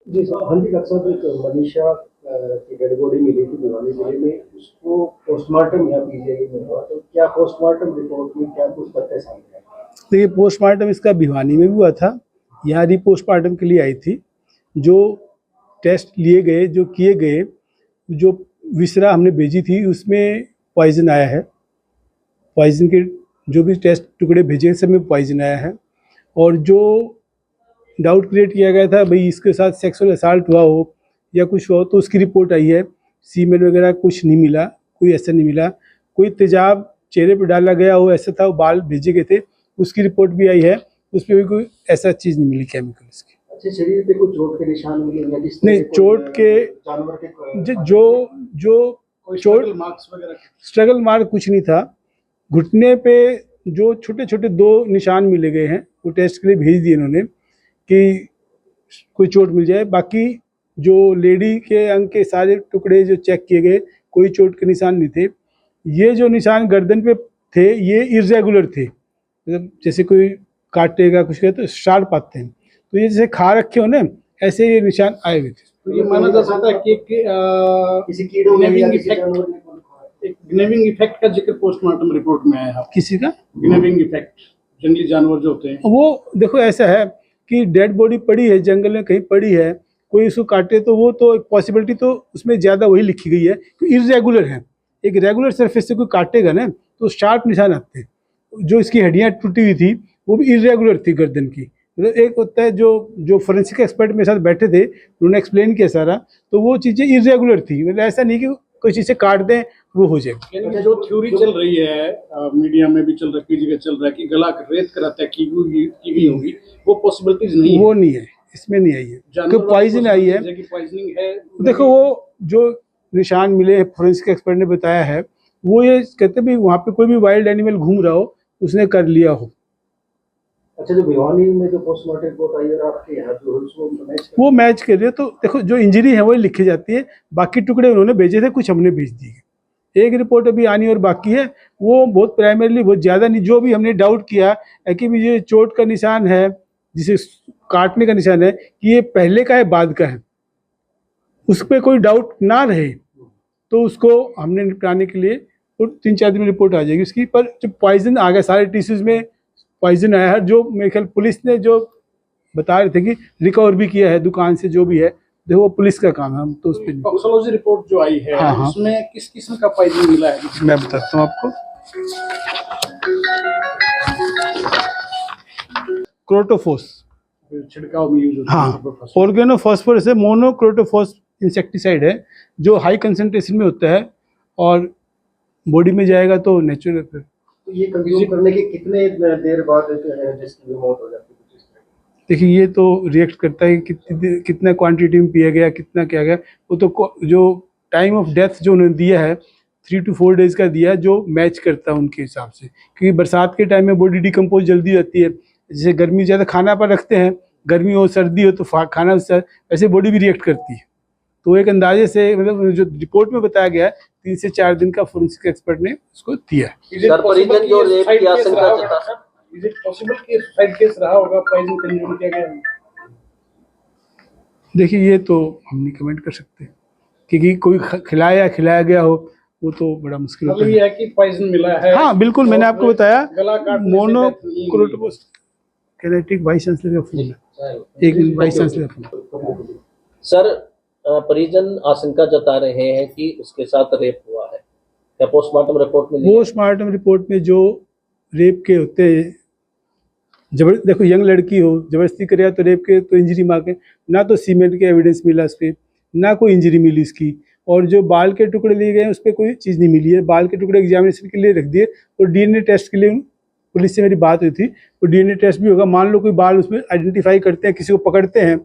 जी sir, हाँ जी doctor साहब, एक मनीषा की डेड बॉडी मिली थी भिवानी जिले में, उसको पोस्टमार्टम यहाँ पीजीआई में हुआ, तो क्या पोस्टमार्टम रिपोर्ट में क्या कुछ तथ्य सामने आए? देखिए, पोस्टमार्टम इसका भिवानी में भी हुआ था, यहाँ भी पोस्टमार्टम के लिए आई थी। जो टेस्ट लिए गए, जो किए गए, जो विसरा हमने भेजी थी उसमें पॉइजन आया है। पॉइजन के जो भी टेस्ट टुकड़े भेजे सब में पॉइजन आया है। और जो डाउट क्रिएट किया गया था भाई इसके साथ सेक्सुअल असॉल्ट हुआ हो या कुछ हुआ हो, तो उसकी रिपोर्ट आई है। सीमेन वगैरह कुछ नहीं मिला, कोई ऐसा नहीं मिला। कोई तेजाब चेहरे पर डाला गया हो ऐसा था, वो बाल भेजे गए थे, उसकी रिपोर्ट भी आई है। उस पर भी कोई ऐसा चीज़ नहीं मिली केमिकल इसकी। अच्छा, शरीर पे कुछ चोट के निशान मिले या किस तरह नहीं, से कोई चोट के जानवर के जो जो चोट मार्क्स वगैरह? स्ट्रगल मार्क कुछ नहीं था। घुटने पे जो छोटे छोटे 2 निशान मिले गए हैं, वो टेस्ट के लिए भेज दिए इन्होंने कि कोई चोट मिल जाए। बाकी जो लेडी के अंग के सारे टुकड़े जो चेक किए गए, कोई चोट के निशान नहीं थे। ये जो निशान गर्दन पे थे ये इर्रेगुलर थे, मतलब जैसे कोई काटेगा कुछ करे तो शार्प आते हैं, तो ये जैसे खा रखे हो ना, ऐसे ये निशान आए हुए थे। तो ये माना जा सकता है कि किसी कीड़ों ने या किसी जानवर ने एक गिनेविंग इफेक्ट का जिक्र पोस्टमार्टम रिपोर्ट में आया है। किसी का गिनेविंग इफेक्ट, जंगली जानवर जो होते हैं वो देखो ऐसा है कि डेड बॉडी पड़ी है जंगल में, कहीं पड़ी है, कोई उसको काटे तो वो तो एक पॉसिबिलिटी तो उसमें ज़्यादा वही लिखी गई है कि इरेगुलर है। एक रेगुलर सरफेस से कोई काटेगा ना तो शार्प निशान आते हैं। जो इसकी हड्डियाँ टूटी हुई थी वो भी इरेगुलर थी गर्दन की। मतलब एक होता है जो जो फोरेंसिक एक्सपर्ट मेरे साथ बैठे थे उन्होंने एक्सप्लेन किया सारा, तो वो चीज़ें इरेगुलर थी। मतलब ऐसा नहीं कि कोई चीज़ से काट दें वो हो जाए। यानी जो थ्योरी चल रही है मीडिया में भी चल रहा है, कई जगह चल रहा है कि गला रेत कराता है की गई होगी, वो पॉसिबिलिटीज नहीं वो नहीं है, इसमें नहीं आई है क्योंकि पॉइजन आई है। पॉइजनिंग है। देखो वो जो निशान मिले हैं फोरेंसिक एक्सपर्ट ने बताया है, वो ये कहते भी वहाँ पे कोई भी वाइल्ड एनिमल घूम रहा हो उसने कर लिया हो। अच्छा, जो भिवानी में जो पोस्टमार्टम रिपोर्ट आई और आपके यहाँ जो है उसको वो मैच कर रही है। तो देखो जो इंजरी है वही लिखी जाती है, बाकी टुकड़े उन्होंने भेजे थे, कुछ हमने भेज दिए। एक रिपोर्ट अभी आनी और बाकी है, वो बहुत प्राइमरीली बहुत ज़्यादा नहीं। जो भी हमने डाउट किया है कि भी ये चोट का निशान है, जिसे काटने का निशान है, कि ये पहले का है बाद का है, उस पर कोई डाउट ना रहे तो उसको हमने निपटाने के लिए, और 3-4 दिन में रिपोर्ट आ जाएगी उसकी। पर जब पॉइजन आ गया सारे टिश्यूज में पॉइजन आया है, जो मेरे ख्याल पुलिस ने जो बता रहे थे कि रिकवर भी किया है दुकान से, जो भी है देखो वो पुलिस का काम है, हम तो उस पर नहीं। टॉक्सिकोलॉजी रिपोर्ट जो आई है हाँ, हाँ। उसमें किस किस्म का पॉइजन मिला है मैं बताता हूँ आपको। क्रोटोफोस छिड़काव में यूज होता है। हाँ, ऑर्गेनोफॉस्फोरस है, मोनोक्रोटोफॉस इंसेक्टिसाइड है जो हाई कंसंट्रेशन में होता है और बॉडी में जाएगा तो नेचुरल। तो ये कंज्यूम करने के कितने देर बाद जिसकी मौत हो जाती है? देखिए ये तो रिएक्ट करता है कि कितना क्वांटिटी में पिया गया, कितना क्या गया। वो तो जो टाइम ऑफ डेथ जो उन्होंने दिया है 3 to 4 डेज का दिया है, जो मैच करता है उनके हिसाब से। क्योंकि बरसात के टाइम में बॉडी डिकम्पोज जल्दी होती है, जैसे गर्मी ज़्यादा खाना पर रखते हैं, गर्मी हो सर्दी हो तो खाना उससे वैसे बॉडी भी रिएक्ट करती है। तो एक अंदाजे से मतलब जो रिपोर्ट में बताया गया है 3 से 4 दिन का फोरेंसिक एक्सपर्ट ने उसको दिया है। सर, परिजन जो रेप की आशंका जता, इज इट पॉसिबल कि सुसाइड केस रहा होगा, पॉइजन कंज्यूम किया गया है? देखिए ये तो हम नहीं कमेंट कर सकते, क्योंकि कोई खिलाया खिलाया गया हो वो तो बड़ा मुश्किल होता मतलब ये है कि पॉइजन मिला है। हाँ बिल्कुल, मैंने आपको बताया गला काटने से मोनोक्रोटोफॉस कैनेटिक वाइस चांसलर का फोन है, एक मिनट वाइस चांसलर का फोन। सर, परिजन आशंका जता रहे हैं कि उसके साथ रेप हुआ है, क्या पोस्टमार्टम रिपोर्ट में? पोस्टमार्टम रिपोर्ट में जो रेप के होते हैं, देखो यंग लड़की हो जबरदस्ती करे तो रेप के तो इंजरी मार्क है, ना तो सीमेंट के एविडेंस मिला उस पर, ना कोई इंजरी मिली इसकी। और जो बाल के टुकड़े लिए गए उस पर कोई चीज़ नहीं मिली है। बाल के टुकड़े एग्जामिनेशन के लिए रख दिए और डीएनए टेस्ट के लिए पुलिस से मेरी बात हुई थी, तो डीएनए टेस्ट भी होगा। मान लो कोई बाल उसमें आइडेंटिफाई करते हैं, किसी को पकड़ते हैं,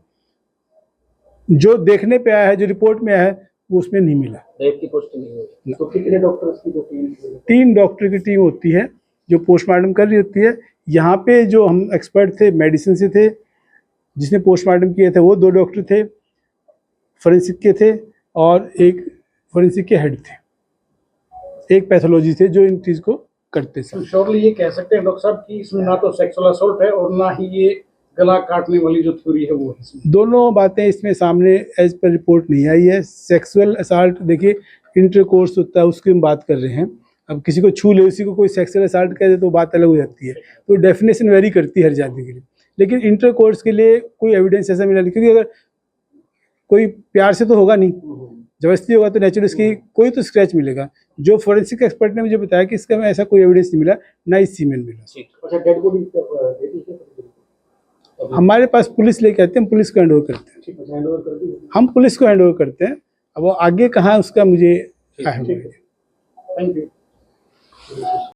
जो देखने पे आया है, जो रिपोर्ट में आया है, वो उसमें नहीं मिला। रेप की पुष्टि नहीं हुई। तो कितने डॉक्टर्स की जो टीम? 3 डॉक्टर की टीम होती है जो पोस्टमार्टम कर रही होती है। यहाँ पे जो हम एक्सपर्ट थे मेडिसिन से थे, जिसने पोस्टमार्टम किए थे वो 2 डॉक्टर थे फोरेंसिक के थे, और एक फोरेंसिक के हेड थे, एक पैथोलॉजी थे जो इन चीज़ को करते थे। श्योरली ये कह सकते हैं डॉक्टर साहब कि इसमें ना तो सेक्सुअल असॉल्ट है और ना ही ये गला काटने वाली जो थ्योरी है वो है इसमें। दोनों बातें इसमें सामने एज पर रिपोर्ट नहीं आई है। सेक्सुअल असाल्ट देखिए इंटरकोर्स होता है, उसकी हम बात कर रहे हैं। अब किसी को छू ले, उसी को कोई सेक्सुअल असाल्ट कह दे तो बात अलग हो जाती है। तो डेफिनेशन वेरी करती है हर जाति के लिए, लेकिन इंटरकोर्स के लिए कोई एविडेंस ऐसा मिला नहीं, क्योंकि अगर कोई प्यार से तो होगा नहीं, जबरदस्ती होगा तो नेचुरल इसकी कोई तो स्क्रैच मिलेगा। जो फोरेंसिक एक्सपर्ट ने मुझे बताया कि इसका में ऐसा कोई एविडेंस नहीं मिला, ना ही सीमेन मिला। ठीक। अच्छा, डेड बॉडी देखी है? हमारे पास पुलिस लेके आते हैं, हम पुलिस को हैंड ओवर करते हैं। ठीक है, हैंड ओवर कर दी। हम पुलिस को हैंड ओवर करते हैं। अब वो आगे कहाँ उसका मुझे थैंक यू।